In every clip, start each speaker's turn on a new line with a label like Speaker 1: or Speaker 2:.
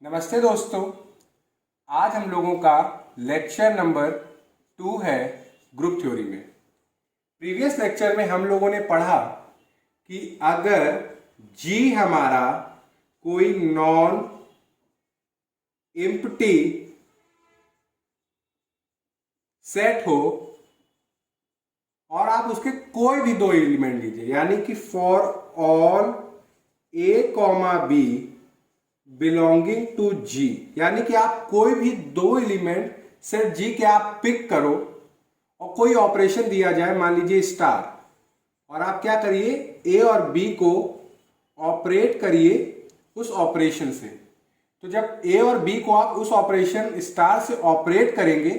Speaker 1: नमस्ते दोस्तों। आज हम लोगों का लेक्चर नंबर 2 है ग्रुप थ्योरी में। प्रीवियस लेक्चर में हम लोगों ने पढ़ा कि अगर G हमारा कोई नॉन एम्प्टी सेट हो और आप उसके कोई भी दो एलिमेंट लीजिए, यानी कि for all A, B belonging to G, यानी कि आप कोई भी दो एलिमेंट सेट G के आप पिक करो और कोई ऑपरेशन दिया जाए, मान लीजिए स्टार, और आप क्या करिए A और B को ऑपरेट करिए उस ऑपरेशन से। तो जब A और B को आप उस ऑपरेशन स्टार से ऑपरेट करेंगे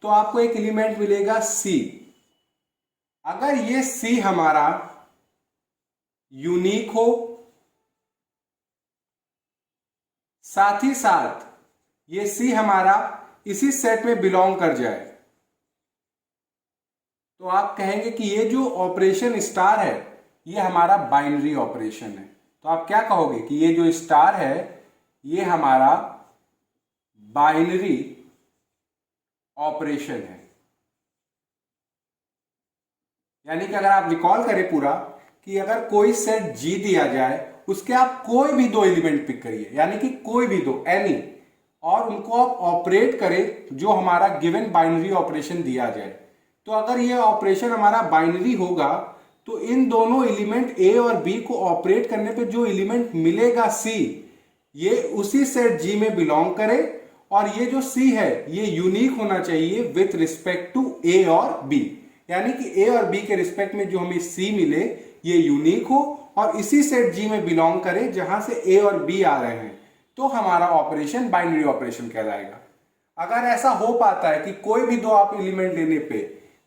Speaker 1: तो आपको एक एलिमेंट मिलेगा C। अगर ये C हमारा यूनिक हो, साथ ही साथ ये C हमारा इसी सेट में बिलोंग कर जाए, तो आप कहेंगे कि ये जो ऑपरेशन स्टार है ये हमारा बाइनरी ऑपरेशन है। तो आप क्या कहोगे कि ये जो स्टार है ये हमारा बाइनरी ऑपरेशन है। यानी कि अगर आप रिकॉल करें पूरा कि अगर कोई सेट G दिया जाए, उसके आप कोई भी दो एलिमेंट पिक करिए, यानी कि कोई भी दो, एनी, और उनको आप ऑपरेट करें जो हमारा गिवन बाइनरी ऑपरेशन दिया जाए। तो अगर ये ऑपरेशन हमारा बाइनरी होगा तो इन दोनों एलिमेंट A और B को ऑपरेट करने पे जो एलिमेंट मिलेगा C, ये उसी सेट G में बिलोंग करे, और ये जो C है ये यूनिक होना चाहिए विथ रिस्पेक्ट टू A और B, यानी कि A और B के रिस्पेक्ट में जो हमें C मिले ये यूनिक हो और इसी सेट G में बिलोंग करे जहां से A और B आ रहे हैं, तो हमारा ऑपरेशन बाइनरी ऑपरेशन कहलाएगा। अगर ऐसा हो पाता है कि कोई भी दो आप एलिमेंट लेने पे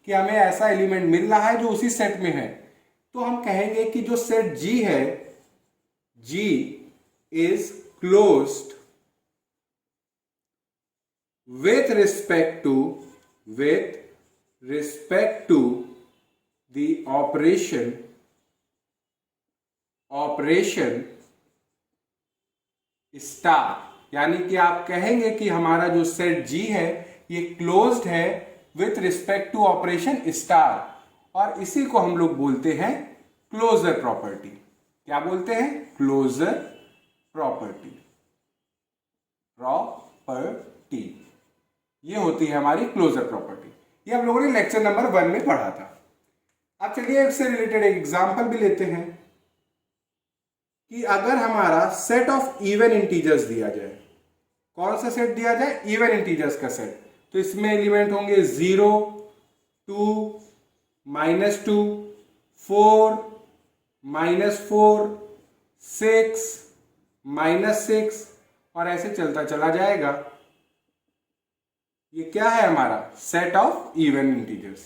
Speaker 1: कि हमें ऐसा एलिमेंट मिल रहा है जो उसी सेट में है, तो हम कहेंगे कि जो सेट G है, G is closed with respect to the operation star. यानी कि आप कहेंगे कि हमारा जो सेट G है ये क्लोज्ड है with respect to operation star, और इसी को हम लोग बोलते हैं क्लोजर प्रॉपर्टी। क्या बोलते हैं? Closure property. ये होती है हमारी क्लोजर प्रॉपर्टी। ये हम लोगों ने लेक्चर नंबर 1 में पढ़ा था। अब चलिए इससे रिलेटेड एक एग्जांपल भी लेते हैं कि अगर हमारा सेट ऑफ इवन इंटीजर्स दिया जाए। कौन सा सेट दिया जाए? इवन इंटीजर्स का सेट। तो इसमें एलिमेंट होंगे 0, 2, -2, 4, -4, 6, -6, और ऐसे चलता चला जाएगा। ये क्या है? हमारा सेट ऑफ इवन इंटीजर्स।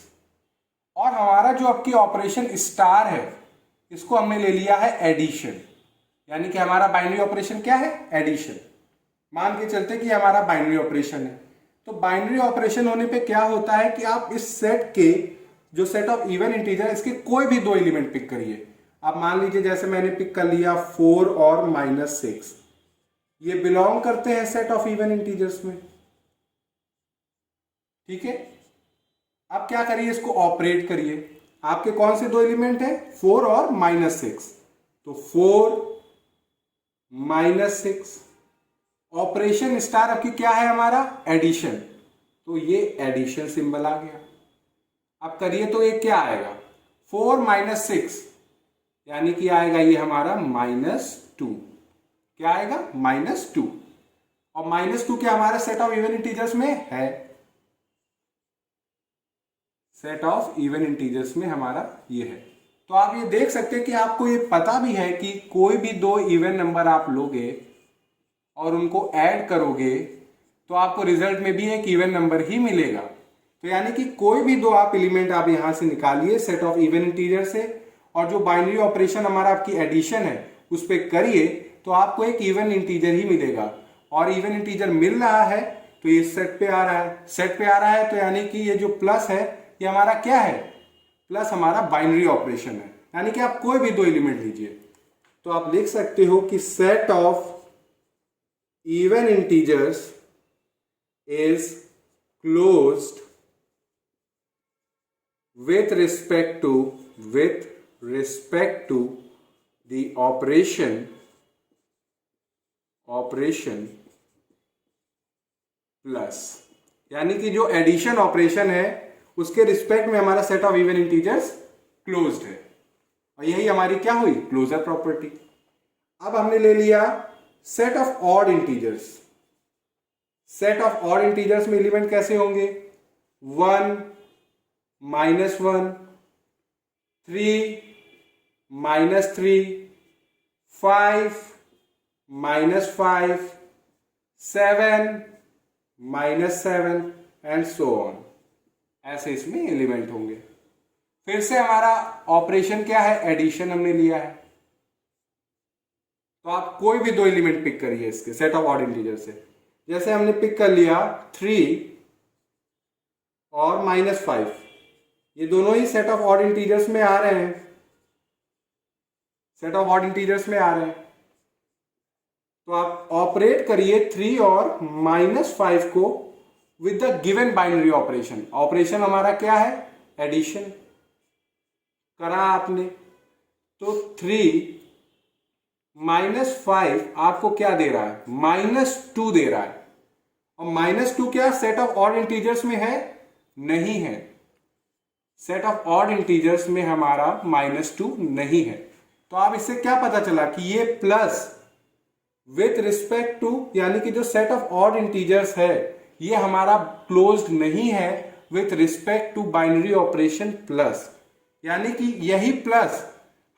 Speaker 1: और हमारा जो आपकी ऑपरेशन स्टार है इसको हमने ले लिया है एडिशन, यानी कि हमारा बाइनरी ऑपरेशन क्या है? एडिशन। मान के चलते कि हमारा बाइनरी ऑपरेशन है, तो बाइनरी ऑपरेशन होने पे क्या होता है कि आप इस सेट के जो सेट ऑफ इवन इंटीजर इसके कोई भी दो एलिमेंट पिक करिए। आप मान लीजिए जैसे मैंने पिक कर लिया 4 और -6, ये बिलोंग करते हैं सेट ऑफ इवन इंटीजर्स में। ठीक है, अब क्या करिए, इसको ऑपरेट करिए। आपके कौन से दो एलिमेंट है? 4 और -6, तो 4 -6। ऑपरेशन स्टार आपकी क्या है? हमारा एडिशन, तो ये एडिशन सिंबल आ गया। अब करिए तो ये क्या आएगा? 4 -6, यानी कि आएगा ये हमारा -2। क्या आएगा? -2। और -2 क्या हमारा सेट ऑफ इवन इंटीजर्स में है? सेट ऑफ इवन इंटीजर्स में हमारा ये है। तो आप ये देख सकते हैं कि आपको ये पता भी है कि कोई भी दो इवन नंबर आप लोगे और उनको ऐड करोगे तो आपको रिजल्ट में भी एक इवन नंबर ही मिलेगा। तो यानी कि कोई भी दो आप एलिमेंट आप यहां से निकालिए सेट ऑफ इवन इंटीजर से, और जो बाइनरी ऑपरेशन हमारा आपकी एडिशन है उस पर करिए तो आपको एक इवन इंटीजर ही मिलेगा। और इवन इंटीजर मिल रहा है तो ये सेट पे आ रहा है, सेट पे आ रहा है, तो यानी कि ये जो प्लस है ये हमारा क्या है? प्लस हमारा बाइनरी ऑपरेशन है। यानी कि आप कोई भी दो एलिमेंट लीजिए तो आप लिख सकते हो कि set of even integers is closed with respect to the operation plus, यानी कि जो एडिशन ऑपरेशन है उसके रिस्पेक्ट में हमारा set of even integers closed है, और यही हमारी क्या हुई, क्लोजर प्रॉपर्टी। अब हमने ले लिया set of odd integers. Set of odd integers में एलिमेंट कैसे होंगे, 1 -1, 3 -3, 5 -5, 7 -7 एंड सो ऑन, ऐसे इसमें एलिमेंट होंगे। फिर से हमारा ऑपरेशन क्या है, एडिशन हमने लिया है, तो आप कोई भी दो एलिमेंट पिक करिए इसके सेट ऑफ ऑड इंटीजर से। जैसे हमने पिक कर लिया 3 और -5, ये दोनों ही सेट ऑफ ऑड इंटीजर्स में आ रहे हैं, सेट ऑफ ऑड इंटीजर्स में आ रहे हैं, तो आप ऑपरेट करिए 3 और -5 को with the given binary operation. Operation हमारा क्या है, एडिशन करा आपने, तो 3 -5 आपको क्या दे रहा है, -2 दे रहा है, और -2 क्या सेट ऑफ ऑड इंटीजर्स में है, नहीं है, सेट ऑफ ऑड इंटीजर्स में हमारा -2 नहीं है। तो आप इससे क्या पता चला कि ये प्लस विथ रिस्पेक्ट टू, यानी कि जो सेट ऑफ ऑड इंटीजर्स है ये हमारा क्लोज्ड नहीं है with respect to binary operation plus, यानी कि यही प्लस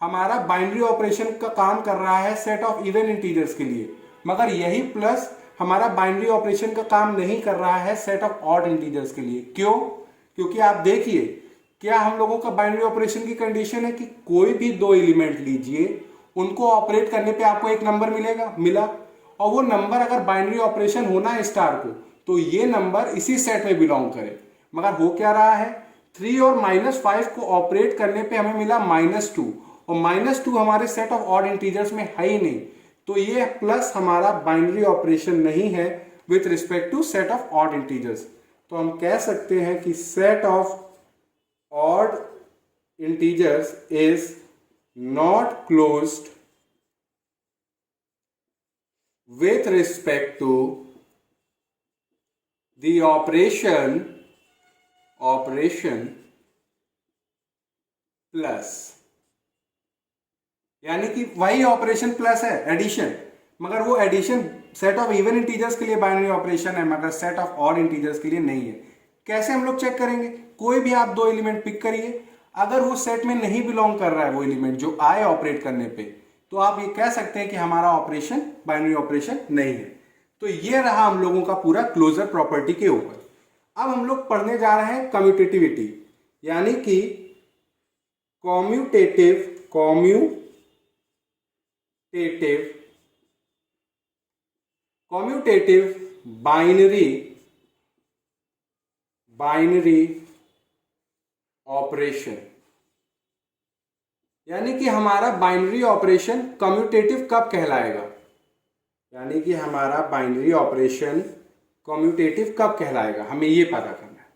Speaker 1: हमारा बाइनरी ऑपरेशन का काम कर रहा है सेट ऑफ इवन इंटीजर्स के लिए, मगर यही प्लस हमारा बाइनरी ऑपरेशन का काम नहीं कर रहा है सेट ऑफ ऑड इंटीजर्स के लिए। क्यों, क्योंकि आप देखिए क्या हम लोगों का बाइनरी ऑपरेशन की कंडीशन है कि कोई भी दो एलिमेंट लीजिए, उनको ऑपरेट करने पे आपको एक नंबर मिला, और वो नंबर अगर बाइनरी ऑपरेशन होना है स्टार को, तो ये नंबर इसी सेट में बिलोंग करे। मगर हो क्या रहा है, 3 और -5 को ऑपरेट करने पे हमें मिला -2, और -2 हमारे सेट ऑफ ऑड इंटीजर्स में है ही नहीं, तो ये प्लस हमारा बाइनरी ऑपरेशन नहीं है with respect to set of odd integers. तो हम कह सकते हैं कि set of odd integers is not closed with respect to the operation plus, यानी कि वही ऑपरेशन प्लस है एडिशन, मगर वो addition set of even integers के लिए बाइनरी ऑपरेशन है, मगर सेट ऑफ ऑड इंटीजर्स के लिए नहीं है। कैसे हम लोग चेक करेंगे, कोई भी आप दो एलिमेंट पिक करिए, अगर वो सेट में नहीं बिलोंग कर रहा है वो एलिमेंट जो आए ऑपरेट करने पे, तो आप ये कह सकते हैं कि हमारा ऑपरेशन बाइनरी ऑपरेशन नहीं है। तो ये रहा हम लोगों का पूरा क्लोजर प्रॉपर्टी के ऊपर। अब हम लोग पढ़ने जा रहे हैं कम्यूटेटिविटी, यानी कि कम्यूटेटिव बाइनरी ऑपरेशन, यानी कि हमारा बाइनरी ऑपरेशन कम्यूटेटिव कब कहलाएगा, यानी कि हमारा बाइनरी ऑपरेशन कम्यूटेटिव कब कहलाएगा, हमें ये पता करना है।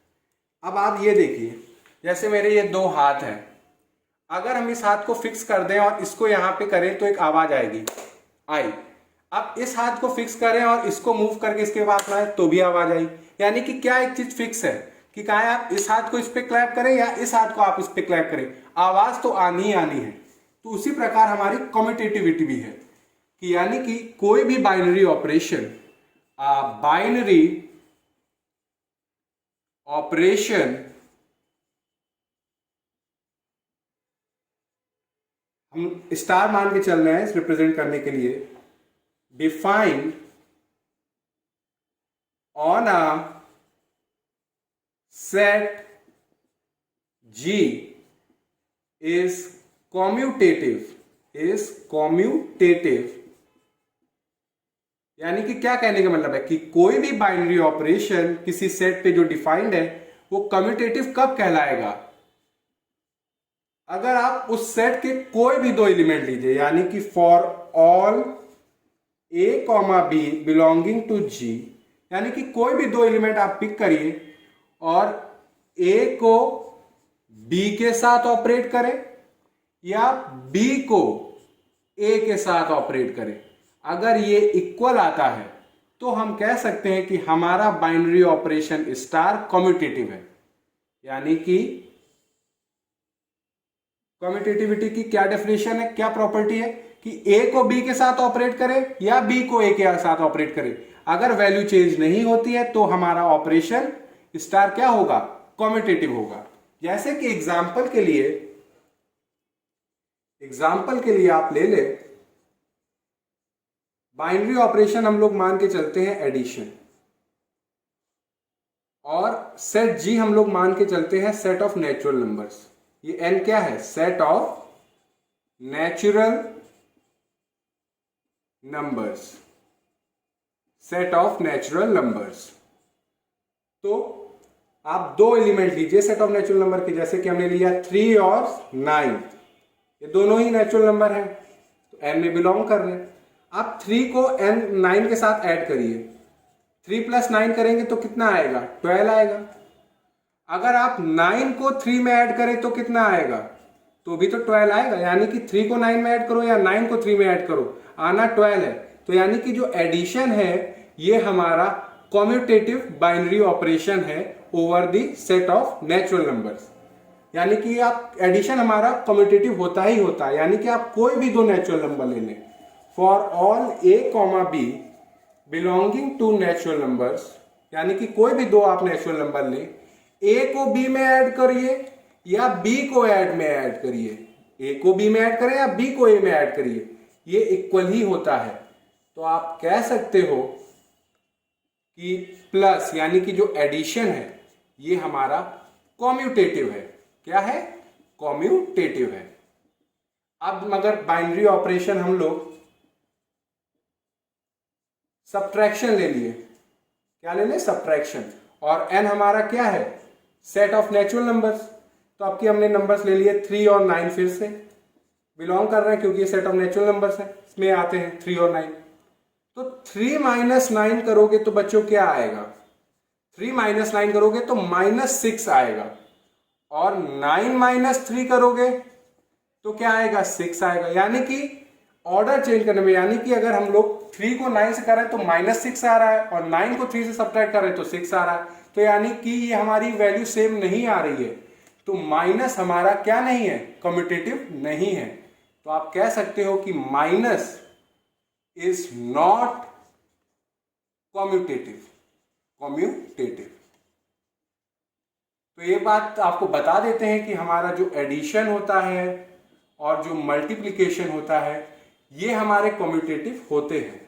Speaker 1: अब आप ये देखिए, जैसे मेरे ये दो हाथ हैं, अगर हम इस हाथ को फिक्स कर दें और इसको यहां पे करें तो एक आवाज आएगी, आई। अब इस हाथ को फिक्स करें और इसको मूव करके इसके पास लाए तो भी आवाज आई, यानी कि क्या एक चीज फिक्स है कि कहा आप इस हाथ को इस पे क्लैप करें या इस हाथ को आप इस पे क्लैप करें, आवाज तो आनी ही आनी है। तो उसी प्रकार हमारी कम्यूटेटिविटी भी है कि यानी कि कोई भी बाइनरी ऑपरेशन हम स्टार मान के चल रहे हैं इस रिप्रेजेंट करने के लिए, defined on a set G is commutative, यानी कि क्या कहने का मतलब है कि कोई भी बाइनरी ऑपरेशन किसी सेट पे जो डिफाइंड है वो कम्यूटेटिव कब कहलाएगा, अगर आप उस सेट के कोई भी दो एलिमेंट लीजिए, यानी कि for all A comma B belonging to G, यानी कि कोई भी दो एलिमेंट आप पिक करिए और ए को बी के साथ ऑपरेट करें या बी को ए के साथ ऑपरेट करें। अगर ये इक्वल आता है तो हम कह सकते हैं कि हमारा बाइनरी ऑपरेशन स्टार कम्यूटेटिव है। यानी कि कम्यूटेटिविटी की क्या डेफिनेशन है, क्या प्रॉपर्टी है कि ए को बी के साथ ऑपरेट करे या बी को ए के साथ ऑपरेट करे, अगर वैल्यू चेंज नहीं होती है तो हमारा ऑपरेशन स्टार क्या होगा, कम्यूटेटिव होगा। जैसे कि एग्जाम्पल के लिए आप ले ले, बाइनरी ऑपरेशन हम लोग मान के चलते हैं एडिशन, और सेट जी हम लोग मान के चलते हैं सेट ऑफ नेचुरल नंबर्स। ये एन क्या है, set of natural numbers, set of natural numbers. तो आप दो एलिमेंट लीजिए सेट ऑफ नेचुरल नंबर के, जैसे कि हमने लिया 3 और 9, ये दोनों ही नेचुरल नंबर हैं तो n में बिलोंग कर रहे हैं। आप 3 को n 9 के साथ ऐड करिए, 3 + 9 करेंगे तो कितना आएगा, 12 आएगा। अगर आप 9 को 3 में ऐड करें तो कितना आएगा, तो भी तो 12 आएगा। यानी कि 3 को 9 में ऐड करो या 9 को 3 में ऐड करो, आना 12 है। तो यानी कि जो एडिशन है ये हमारा कम्यूटेटिव बाइनरी ऑपरेशन है over the set of natural numbers. यानी कि आप एडिशन हमारा कम्यूटेटिव होता ही होता है। यानी कि आप कोई भी दो नेचुरल नंबर ले लें, for all A comma B belonging to natural numbers, यानी कि कोई भी दो आप नेचुरल नंबर लें, ए को बी में ऐड करिए या बी को में ऐड करिए, ए को बी में ऐड करें या बी को ए में ऐड करिए, ये इक्वल ही होता है। तो आप कह सकते हो कि प्लस यानी कि जो एडिशन है ये हमारा कम्यूटेटिव है। क्या है, कम्यूटेटिव है। अब मगर बाइनरी ऑपरेशन हम लोग सब्ट्रैक्शन ले लिए, क्या ले लें, सब्ट्रैक्शन, और n हमारा क्या है, सेट ऑफ नेचुरल नंबर्स। तो आपकी हमने नंबर्स ले लिए 3 और 9, फिर से बिलोंग कर रहे हैं क्योंकि ये सेट ऑफ नेचुरल नंबर्स है, इसमें आते हैं 3 और 9। तो 3 - 9 करोगे तो बच्चों क्या आएगा, 3 - 9 करोगे तो -6 आएगा, और 9 - 3 करोगे तो क्या आएगा, 6 आएगा। यानी कि ऑर्डर चेंज करने में, यानी कि अगर हम लोग 3 को 9 से कर रहे हैं तो -6 आ रहा है, और 9 को 3 से सब्ट्रैक्ट कर रहे हैं तो 6 आ रहा है। तो यानी कि ये हमारी वैल्यू सेम नहीं आ रही है, तो माइनस हमारा क्या नहीं है, कम्यूटेटिव नहीं है। तो आप कह सकते हो कि माइनस इज नॉट कम्यूटेटिव। तो ये बात आपको बता देते हैं कि हमारा जो एडिशन होता है और जो मल्टीप्लिकेशन होता है ये हमारे कम्यूटेटिव होते हैं,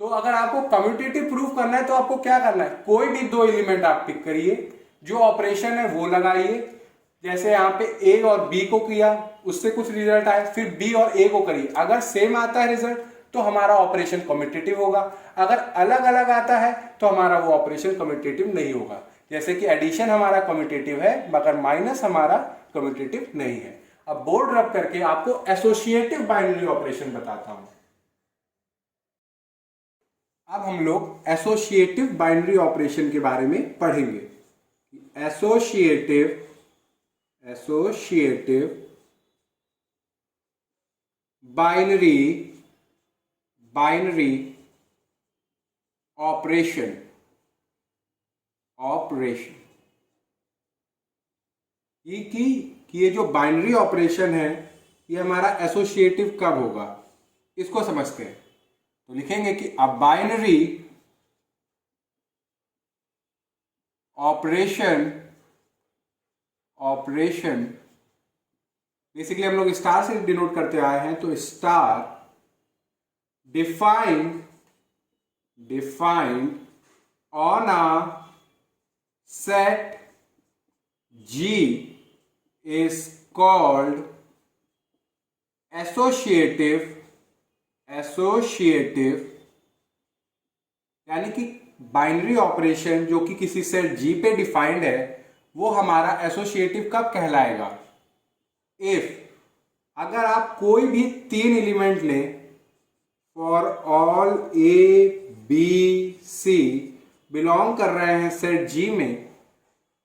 Speaker 1: तो अगर आपको कम्यूटेटिव प्रूफ करना है तो आपको क्या करना है, कोई भी दो एलिमेंट आप पिक करिए, जो ऑपरेशन है वो लगाइए। जैसे यहाँ पे ए और बी को किया, उससे कुछ रिजल्ट आए, फिर बी और ए को करिए, अगर सेम आता है रिजल्ट तो हमारा ऑपरेशन कम्यूटेटिव होगा, अगर अलग अलग आता है तो हमारा वो ऑपरेशन कम्यूटेटिव नहीं होगा। जैसे कि एडिशन हमारा कम्यूटेटिव है मगर माइनस हमारा कम्यूटेटिव नहीं है। अब बोर्ड रब करके आपको एसोसिएटिव बाइनरी ऑपरेशन बताता हूं। अब हम लोग एसोसिएटिव बाइनरी ऑपरेशन के बारे में पढ़ेंगे। एसोसिएटिव बाइनरी ऑपरेशन ये जो बाइनरी ऑपरेशन है ये हमारा एसोसिएटिव कब होगा, इसको समझते हैं। तो लिखेंगे कि अ बाइनरी ऑपरेशन बेसिकली हम लोग स्टार से डिनोट करते आए हैं, तो star defined on a set G is called associative, यानी कि बाइनरी ऑपरेशन जो कि किसी सेट G पे डिफाइंड है वो हमारा एसोसिएटिव कब कहलाएगा, इफ अगर आप कोई भी 3 एलिमेंट लें, for all A B C belong कर रहे हैं सेट जी में,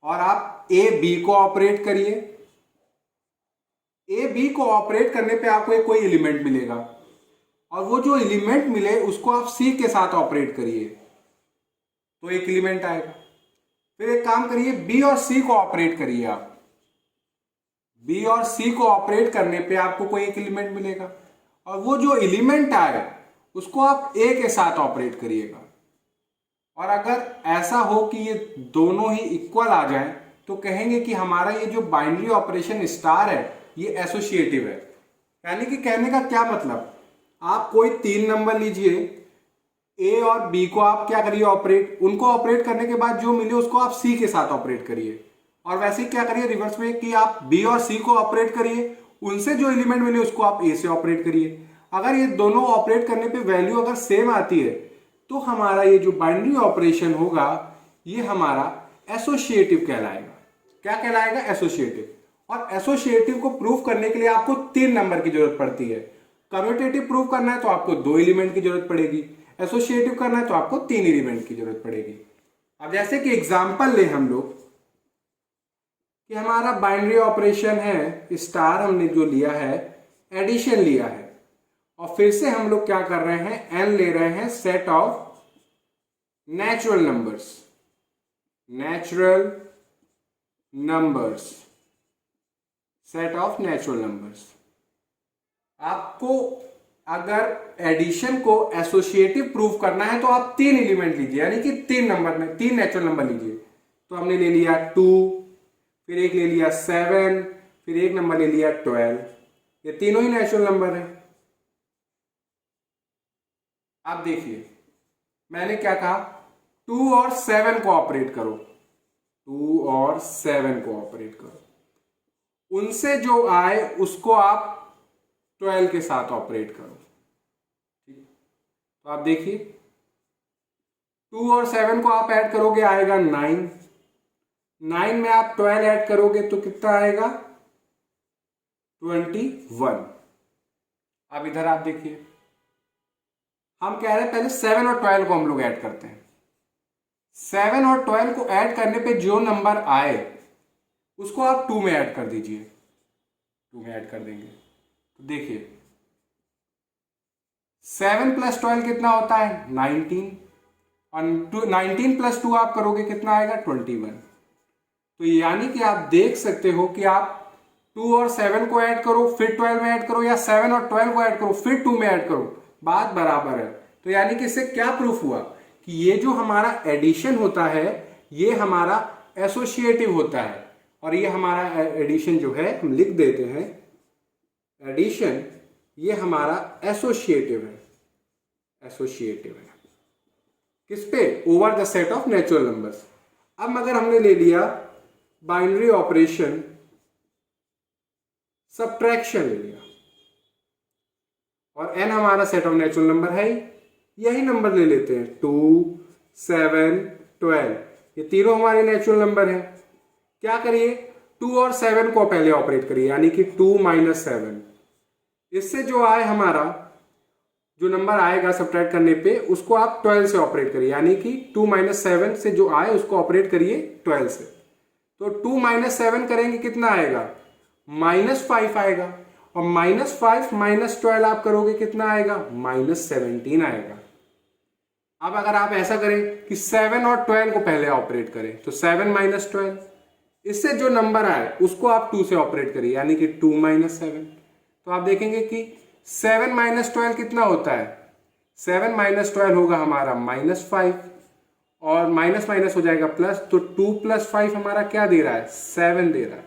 Speaker 1: और आप ए बी को ऑपरेट करिए, ए बी को ऑपरेट करने पे आपको एक कोई एलिमेंट मिलेगा, और वो जो एलिमेंट मिले उसको आप सी के साथ ऑपरेट करिए तो एक एलिमेंट आएगा। फिर एक काम करिए, बी और सी को ऑपरेट करिए आप, बी और सी को ऑपरेट करने पे आपको कोई एक एलिमेंट मिलेगा, और वो जो एलिमेंट आए उसको आप ए के साथ ऑपरेट करिएगा। और अगर ऐसा हो कि ये दोनों ही इक्वल आ जाए तो कहेंगे कि हमारा ये जो बाइनरी ऑपरेशन स्टार है ये एसोसिएटिव है। यानी कि कहने का क्या मतलब, आप कोई 3 नंबर लीजिए, ए और बी को आप क्या करिए ऑपरेट, उनको ऑपरेट करने के बाद जो मिले उसको आप सी के साथ ऑपरेट करिए, और वैसे ही क्या करिए रिवर्स में कि आप बी और सी को ऑपरेट करिए, उनसे जो एलिमेंट मिले उसको आप ए से ऑपरेट करिए। अगर ये दोनों ऑपरेट करने पे वैल्यू अगर सेम आती है तो हमारा ये जो बाइनरी ऑपरेशन होगा ये हमारा एसोसिएटिव कहलाएगा। क्या कहलाएगा? एसोसिएटिव। और एसोसिएटिव को प्रूव करने के लिए आपको 3 नंबर की जरूरत पड़ती है। कम्यूटेटिव प्रूव करना है तो आपको 2 एलिमेंट की जरूरत पड़ेगी, एसोसिएटिव करना है तो आपको 3 एलिमेंट की जरूरत पड़ेगी। अब जैसे कि एग्जांपल ले हम लोग कि हमारा बाइनरी ऑपरेशन है स्टार, हमने जो लिया है एडिशन लिया है, और फिर से हम लोग क्या कर रहे हैं, एन ले रहे हैं set of natural numbers, natural numbers, set of natural numbers. आपको अगर एडिशन को एसोसिएटिव प्रूव करना है तो आप 3 एलिमेंट लीजिए, यानी कि 3 नंबर में 3 नेचुरल नंबर लीजिए। तो हमने ले लिया 2, फिर एक ले लिया 7, फिर एक नंबर ले लिया 12। ये तीनों ही नेचुरल नंबर है। आप देखिए मैंने क्या कहा, 2 और 7 को ऑपरेट करो, 2 और 7 को ऑपरेट करो, उनसे जो आए उसको आप 12 के साथ ऑपरेट करो। ठीक, तो आप देखिए 2 और 7 को आप ऐड करोगे आएगा 9, 9 में आप 12 ऐड करोगे तो कितना आएगा 21। अब इधर आप देखिए, हम कह रहे हैं पहले 7 और 12 को हम लोग ऐड करते हैं। 7 और 12 को ऐड करने पे जो नंबर आए उसको आप 2 में ऐड कर दीजिए, 2 में ऐड कर देंगे तो देखिए 7 प्लस 12 कितना होता है 19, और 19 प्लस 2 आप करोगे कितना आएगा 21। तो यानी कि आप देख सकते हो कि आप 2 और 7 को ऐड करो फिर 12 में ऐड करो, या 7 और 12 को ऐड करो फिर 2 में ऐड करो, बात बराबर है। तो यानी कि इससे क्या प्रूफ हुआ कि ये जो हमारा एडिशन होता है ये हमारा एसोसिएटिव होता है, और ये हमारा एडिशन जो है हम लिख देते हैं एडिशन, ये हमारा एसोसिएटिव है, एसोसिएटिव है किस पे, over the set of natural numbers. अब अगर हमने ले लिया बाइनरी ऑपरेशन सब्ट्रैक्शन ले लिया, और n हमारा सेट ऑफ नेचुरल नंबर है, यही नंबर ले लेते हैं 2, 7, 12, ये तीनों हमारे नेचुरल नंबर हैं। क्या करिए 2 और 7 को पहले ऑपरेट करिए, यानी कि 2 माइनस 7, इससे जो आए हमारा जो नंबर आएगा सब्ट्रैक्ट करने पे उसको आप 12 से ऑपरेट करिए, यानी कि 2 माइनस 7 से जो आए उसको ऑपरेट करिए 12 से। तो 2 माइनस 7 करेंगे कितना आएगा -5 आएगा, और -5 माइनस 12 आप करोगे कितना आएगा -17 आएगा। अब अगर आप ऐसा करें कि 7 और 12 को पहले ऑपरेट करें तो 7 माइनस 12, इससे जो नंबर आए उसको आप 2 से ऑपरेट करिए, यानी कि 2 माइनस 7। तो आप देखेंगे कि 7 माइनस 12 कितना होता है, 7 माइनस 12 होगा हमारा -5, और माइनस माइनस हो जाएगा प्लस, तो 2 प्लस 5 हमारा क्या दे रहा है 7 दे रहा है।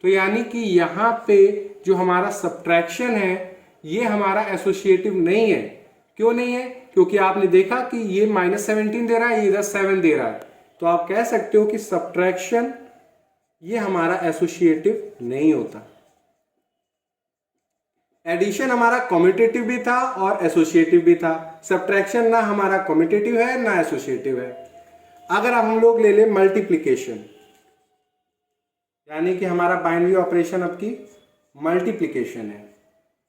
Speaker 1: तो यानी कि यहाँ पे जो हमारा सब्ट्रैक्शन है ये हमारा एसोसिएटिव नहीं है। क्यों नहीं है? क्योंकि आपने देखा कि ये -17 दे रहा है, ये इधर 7 दे रहा है, तो आप कह सकते हो कि सब्ट्रैक्शन ये हमारा एसोसिएटिव नहीं होता। एडिशन हमारा कम्यूटेटिव भी था और एसोसिएटिव भी था, सब्ट्रैक्शन ना हमारा कम्यूटेटिव है ना एसोसिएटिव है। अगर अब हम लोग ले लें मल्टीप्लिकेशन, यानी कि हमारा बाइनरी ऑपरेशन अब की मल्टीप्लिकेशन है,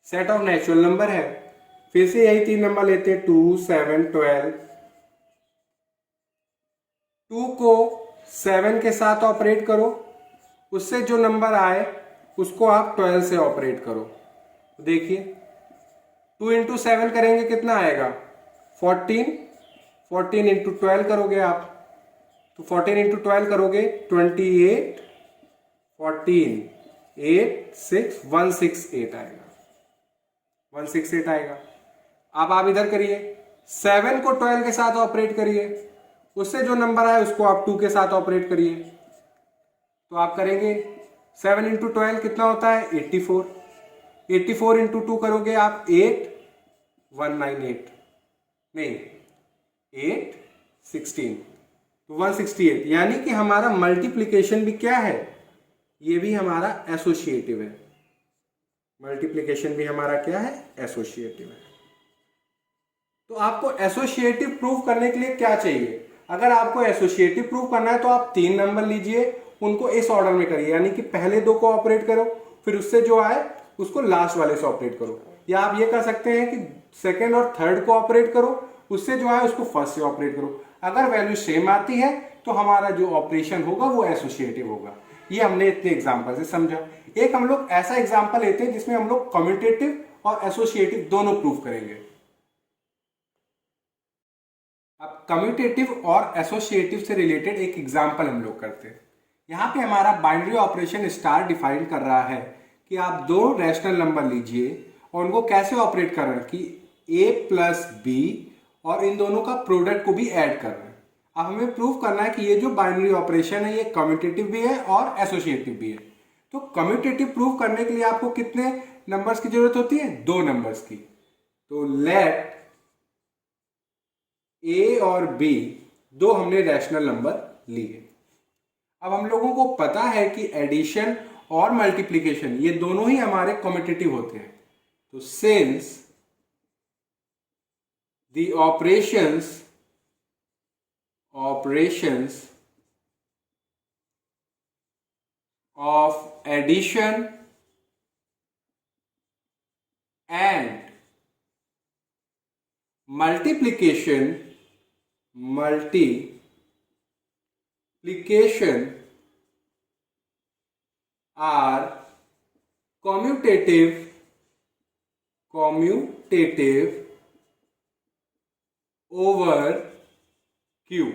Speaker 1: सेट ऑफ नेचुरल नंबर है। फिर से यही 3 नंबर लेते हैं, 2, 7, 12। 2 को 7 के साथ ऑपरेट करो, उससे जो नंबर आए उसको आप 12 से ऑपरेट करो। देखिए 2 इंटू 7 करेंगे कितना आएगा, 14। 14 इंटू 12 करोगे आप, तो 14 इंटू 12 करोगे 28, 14, 8, 6, 168 आएगा, 168 आएगा। अब आप इधर करिए, 7 को 12 के साथ ऑपरेट करिए, उससे जो नंबर आए उसको आप 2 के साथ ऑपरेट करिए। तो आप करेंगे 7 इंटू 12 कितना होता है, 84। 84 इंटू 2 करोगे आप 8, 198, नहीं 8, 16, तो 168। यानी कि हमारा मल्टीप्लिकेशन भी क्या है, ये भी हमारा एसोसिएटिव है। मल्टीप्लिकेशन भी हमारा क्या है, एसोसिएटिव है। तो आपको एसोसिएटिव प्रूफ करने के लिए क्या चाहिए, अगर आपको एसोसिएटिव प्रूफ करना है तो आप 3 नंबर लीजिए, उनको इस ऑर्डर में करिए, यानी कि पहले 2 को ऑपरेट करो, फिर उससे जो आए उसको लास्ट वाले से ऑपरेट करो। या आप ये कर सकते हैं कि सेकंड और थर्ड को ऑपरेट करो, उससे जो आए उसको फर्स्ट से ऑपरेट करो। अगर वैल्यू सेम आती है तो हमारा जो ऑपरेशन होगा वो एसोसिएटिव होगा। ये हमने इतने एग्जाम्पल से समझा। एक हम लोग ऐसा एग्जाम्पल लेते हैं जिसमें हम लोग कम्यूटेटिव और एसोसिएटिव दोनों प्रूफ करेंगे। अब कम्यूटेटिव और एसोसिएटिव से रिलेटेड एक एग्जाम्पल हम लोग करते हैं। यहाँ पे हमारा बाइनरी ऑपरेशन स्टार डिफाइन कर रहा है कि आप 2 रैशनल नंबर लीजिए और उनको कैसे ऑपरेट कर रहे हैं कि a प्लस बी, और इन दोनों का प्रोडक्ट को भी ऐड कर रहे हैं। अब हमें प्रूव करना है कि ये जो बाइनरी ऑपरेशन है ये कम्यूटेटिव भी है और एसोसिएटिव भी है। तो कम्यूटेटिव प्रूव करने के लिए आपको कितने नंबर्स की जरूरत होती है, 2 नंबर्स की। तो लेट ए और बी 2 हमने रैशनल नंबर लिए। अब हम लोगों को पता है कि एडिशन और मल्टीप्लिकेशन ये दोनों ही हमारे कम्यूटेटिव होते हैं। तो since the operations of addition and multiplication are commutative over Q।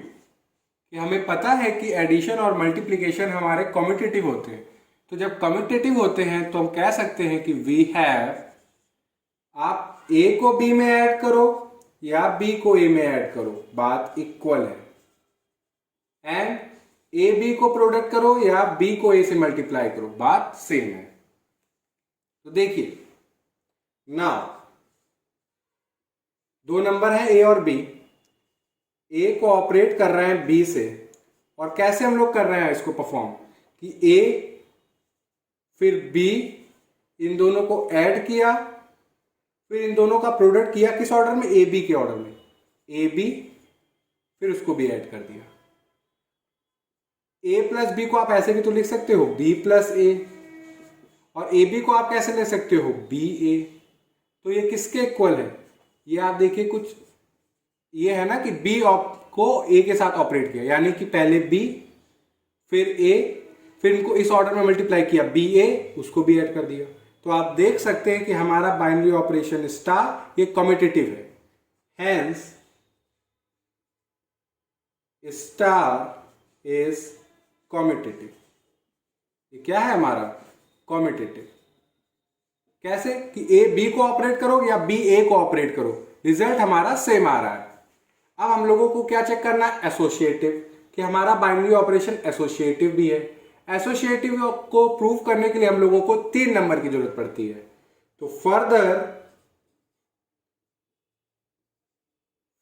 Speaker 1: कि हमें पता है कि एडिशन और मल्टीप्लिकेशन हमारे कम्यूटेटिव होते हैं। तो जब कम्यूटेटिव होते हैं तो हम कह सकते हैं कि वी हैव, आप A को B में ऐड करो या B को A में ऐड करो, बात इक्वल है। एंड A B को प्रोडक्ट करो या B को A से मल्टीप्लाई करो, बात सेम है। तो देखिए नाउ 2 नंबर है A और B, A को ऑपरेट कर रहे हैं B से, और कैसे हम लोग कर रहे हैं इसको परफॉर्म कि A फिर B, इन दोनों को ऐड किया, फिर इन दोनों का प्रोडक्ट किया, किस ऑर्डर में, A B के ऑर्डर में, A B फिर उसको भी ऐड कर दिया। A प्लस B को आप ऐसे भी तो लिख सकते हो B प्लस A, और A B को आप कैसे ले सकते हो B A। तो ये किसके इक्वल है, ये आप देखिए कुछ ये है ना कि B को A के साथ ऑपरेट किया, यानी कि पहले B फिर A, फिर इनको इस ऑर्डर में मल्टीप्लाई किया B A, उसको भी ऐड कर दिया। तो आप देख सकते हैं कि हमारा बाइनरी ऑपरेशन स्टार ये कम्यूटेटिव है, हेंस स्टार इज कम्यूटेटिव। ये क्या है हमारा, कम्यूटेटिव। कैसे कि A B को ऑपरेट करो या B A को ऑपरेट करो, रिजल्ट हमारा सेम आ रहा है। अब हम लोगों को क्या चेक करना है, एसोसिएटिव, कि हमारा बाइनरी ऑपरेशन एसोसिएटिव भी है। एसोसिएटिव को प्रूव करने के लिए हम लोगों को 3 नंबर की जरूरत पड़ती है। तो further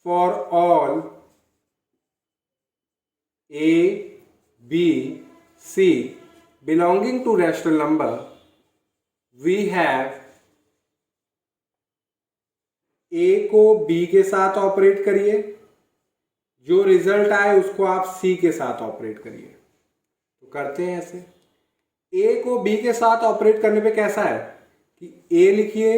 Speaker 1: for all A B C belonging to rational number we have A को B के साथ ऑपरेट करिए, जो रिजल्ट आए उसको आप C के साथ ऑपरेट करिए। तो करते हैं ऐसे, A को B के साथ ऑपरेट करने पे कैसा है कि A लिखिए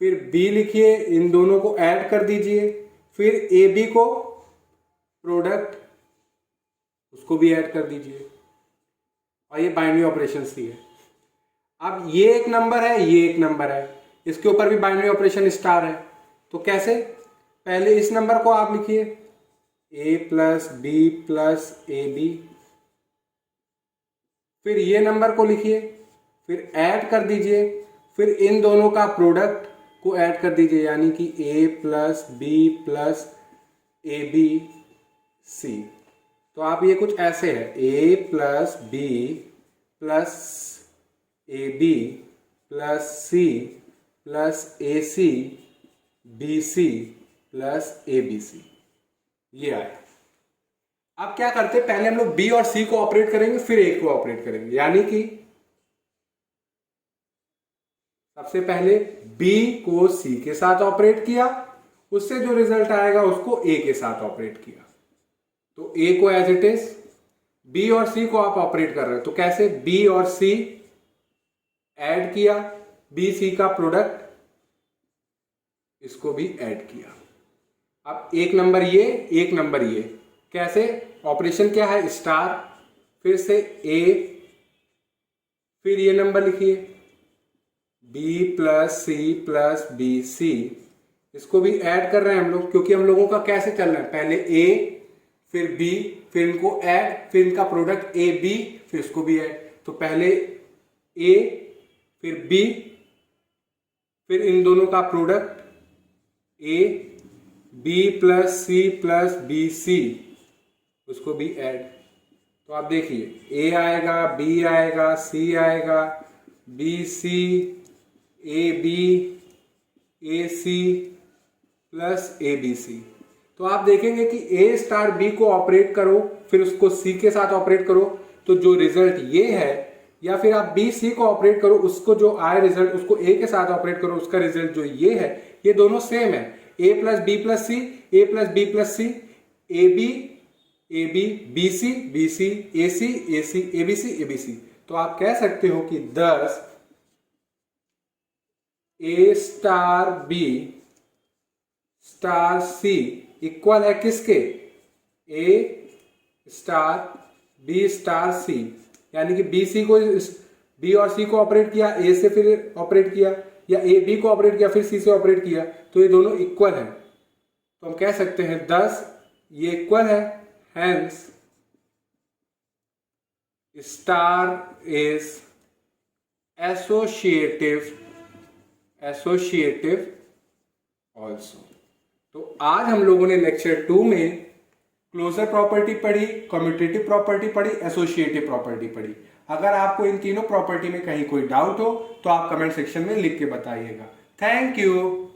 Speaker 1: फिर बी लिखिए, इन दोनों को ऐड कर दीजिए, फिर ए बी को प्रोडक्ट उसको भी ऐड कर दीजिए, और ये बाइनरी ऑपरेशन थी है। अब ये एक नंबर है, ये एक नंबर है, इसके ऊपर भी बाइनरी ऑपरेशन स्टार है। तो कैसे? पहले इस नंबर को आप लिखिए a plus B plus A B, फिर ये नंबर को लिखिए, फिर ऐड कर दीजिए, फिर इन दोनों का प्रोडक्ट को ऐड कर दीजिए, यानी कि a plus B plus A B C. तो आप ये कुछ ऐसे है, a plus B plus A B plus C plus A C B C plus A B C, ये आया। अब क्या करते, पहले हम लोग बी और सी को ऑपरेट करेंगे, फिर ए को ऑपरेट करेंगे, यानी कि सबसे पहले बी को सी के साथ ऑपरेट किया, उससे जो रिजल्ट आएगा उसको ए के साथ ऑपरेट किया। तो ए को एज इट इज, बी और सी को आप ऑपरेट कर रहे हो तो कैसे? बी और सी ऐड किया, बी सी का प्रोडक्ट इसको भी ऐड किया। अब एक नंबर ये, एक नंबर ये, कैसे? ऑपरेशन क्या है? स्टार, फिर से ए, फिर ये नंबर लिखिए B plus C plus B C, इसको भी ऐड कर रहे हैं हम लोग, क्योंकि हम लोगों का कैसे चल रहा है, पहले ए फिर बी, फिर इनको ऐड, फिर इनका प्रोडक्ट ए बी, फिर इसको भी ऐड। तो पहले ए फिर बी, फिर इन दोनों का product A B plus C plus B C, उसको भी ऐड। तो आप देखिए ए आएगा, बी आएगा, सी आएगा, B C, A B, A C plus A B C. तो आप देखेंगे कि ए स्टार बी को ऑपरेट करो, फिर उसको सी के साथ ऑपरेट करो, तो जो रिजल्ट ये है, या फिर आप बी सी को ऑपरेट करो, उसको जो आए रिजल्ट उसको ए के साथ ऑपरेट करो, उसका रिजल्ट जो ये है, ये दोनों सेम है। A plus B plus C, A plus B plus C, A B, B C, B C, A C, A B C, A B C. तो आप कह सकते हो कि 10 A star B star C equal है किसके? A star B star C, यानी कि बी सी को, बी और सी को ऑपरेट किया, ए से फिर ऑपरेट किया, या ए बी को ऑपरेट किया फिर सी से ऑपरेट किया, तो ये दोनों इक्वल है। तो हम कह सकते हैं 10 ये इक्वल है, hence star is associative also. तो आज हम लोगों ने लेक्चर 2 में क्लोजर प्रॉपर्टी पढ़ी, कम्यूटेटिव प्रॉपर्टी पढ़ी, एसोसिएटिव प्रॉपर्टी पढ़ी। अगर आपको इन तीनों प्रॉपर्टी में कहीं कोई डाउट हो तो आप कमेंट सेक्शन में लिख के बताइएगा। Thank you.